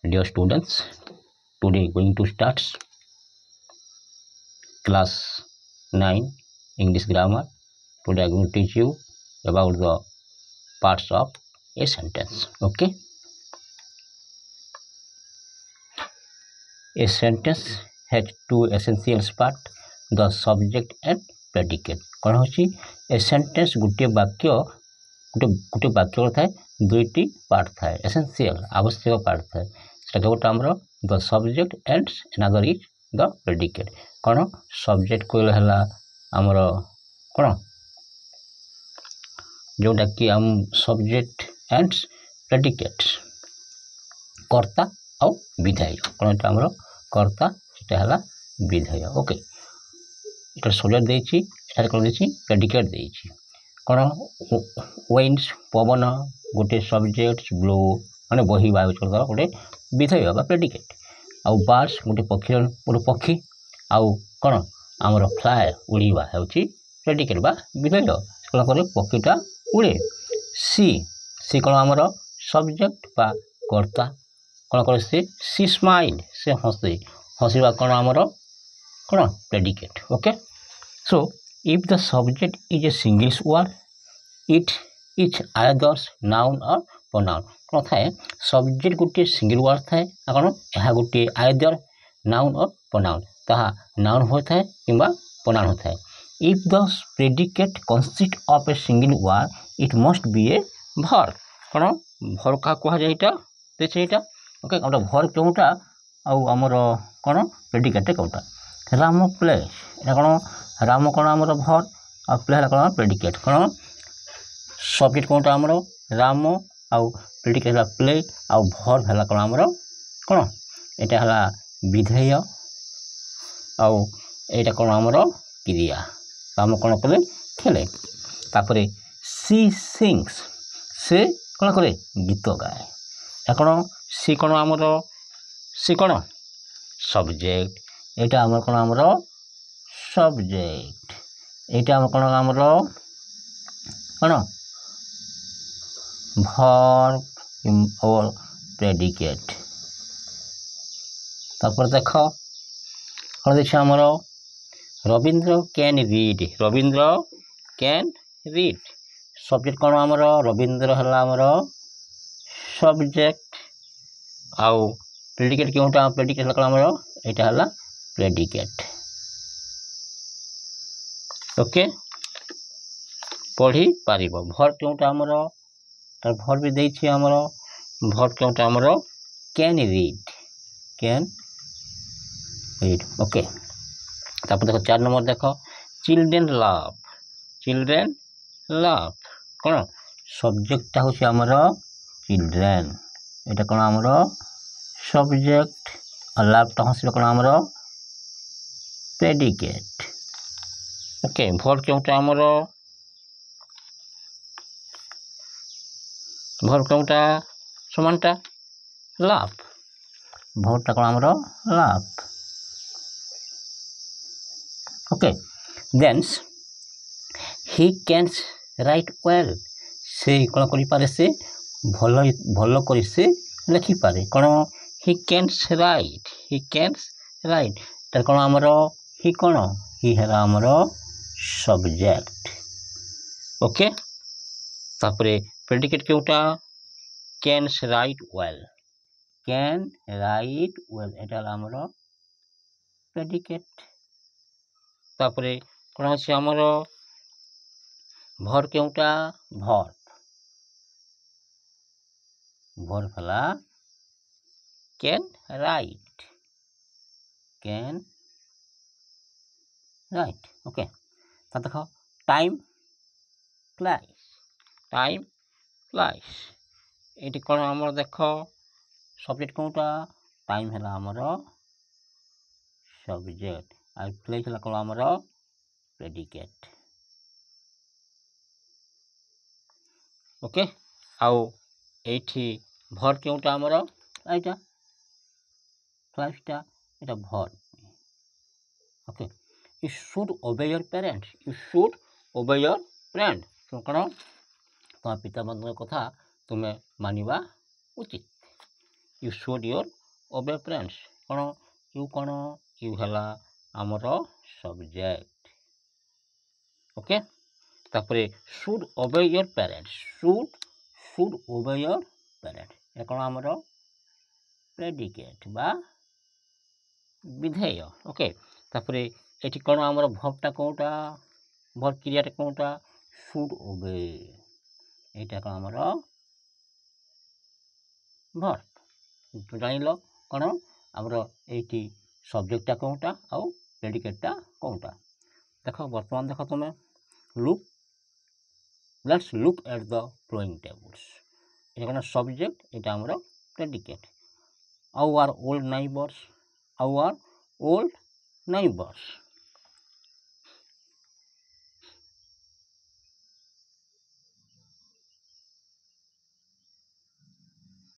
Dear students, today going to start class 9 English grammar. Today I am going to teach you about the parts of a sentence. Okay, a sentence has two essential parts: the subject and predicate. कौन होची a sentence गोटे वाक्य गोटे वाक्य थाए दुईटी part थाए essential आवश्यक part थाए सेटा गोटे हमरो the subject and another is the predicate कौन सब्जेक्ट कहले हला हमरो कौन जोटा कि हम सब्जेक्ट एंड प्रेडिकेट कर्ता आ विधेय कौन हमरो कर्ता सेटा हला विधेय ओके इटा सब्जेक्ट देछि एटा कोन देछि प्रेडिकेट देछि कौन विंड्स पवन गोटे सब्जेक्ट ब्लो माने बही वायु चलता गोटे विधेय बा प्रेडिकेट आउ बर्ड्स गोटे पक्षी आउ कौन आमर फ्लाए उड़ीवा होची प्रेडिकेट बा विधेय कौन करे पक्षीटा उड़े सी कौन आमर सब्जेक्ट बा कर्ता कौन करे सी स्माइल से हंसवा कौन आमर कौन predicate okay so if the subject is a single word it is either noun or pronoun कौन थाए सब्जेक्ट गोटे सिंगल वर्ड थाए कौन यह गोटे either noun or pronoun ताहा noun होता है किंबा pronoun होता है if the predicate consists of a single word it must be a verb कौन verb का कहा जाए इटा देखे इटा ओके गोटे verb कोटा आउ हमर कौन predicate कोटा राम प्ले एटा कौन राम कौन आमर भर आ प्ले कौन प्रेडिकेट कौन सब्जेक्ट कौन आमर राम आउ प्रेडिकेट प्ले आउ भर है कौन आमर कौन एटा हला विधेय आउ एटा कौन आमर क्रिया राम कौन कले खेले तापरे सी सिंग्स से कौन करे गीत गाए कौन सी कौन आमर सी कौन सब्जेक्ट एटा आमर कौन आमर सब्जेक्ट एटा कौन आमर कौन verb और प्रेडिकेट तापर देख कौन देखिए आमर रविंद्र कैन रीड सब्जेक्ट कौन आमर रविंद्र है आमर सब्जेक्ट आउ प्रेडिकेट क्योंटा प्रेडिकेट कौन आमर एटा हला प्रेडिकेट ओके पढ़ी पारिबो भर क्योंटा हमर तार भर भी देछि हमर भर क्योंटा हमर कैन रीड ओके तापर देखो 4 नंबर देखो चिल्ड्रेन लव कोन सब्जेक्ट ता होछि हमर चिल्ड्रेन एटा कोन हमर सब्जेक्ट और लव ता होछि कोन हमर प्रेडिकेट ओके भर क्योंटा हमर भर क्योंटा समानटा लाभ भरटा कोन हमर लाभ okay then he can write well से कोन करि पारे से भलो करि से लिखि पारे कोन ही कैन राइट तर कोन हमर ही कोन ही है हमर सब्जेक्ट ओके तापरे प्रेडिकेट क्योंटा कैन राइट वेल एटा हमर प्रेडिकेट तापरे कोन अछि हमर भर क्योंटा भर फला कैन राइट ओके ता देखो टाइम फ्लाइज एटी कोन हमर देखो सब्जेक्ट कोनटा टाइम है हमर सब्जेक्ट आई फ्लाइज है कोन हमर प्रेडिकेट ओके आउ एठी भर क्योंटा हमर आइटा फ्लाइजटा एटा भर okay you should obey your parents कौन तुम पिता माता कथा तुम्हें मानिबा उचित यू शुड योर ओबे पेरेंट्स कौन यू कौन यू है आमर सब्जेक्ट ओके तापर शुड ओबे योर पेरेंट्स शुड ओबे योर पेरेंट्स ये कौन आमर प्रेडिकेट बा विधेय ओके तापर ये कौन आमर भर्बटा कौटा भर्ब क्रियाटा कौटा शुड ओबे यहाँ कौन आमर भर्ब तो जान कौन आमर ये सब्जेक्टा कौटा आउ प्रेडिकेटटा कौटा देख बर्तमान देख तुम look let's look at the flowing tables ये कौन सब्जेक्ट यहाँ आमर प्रेडिकेट आवर ओल्ड नाइबर्स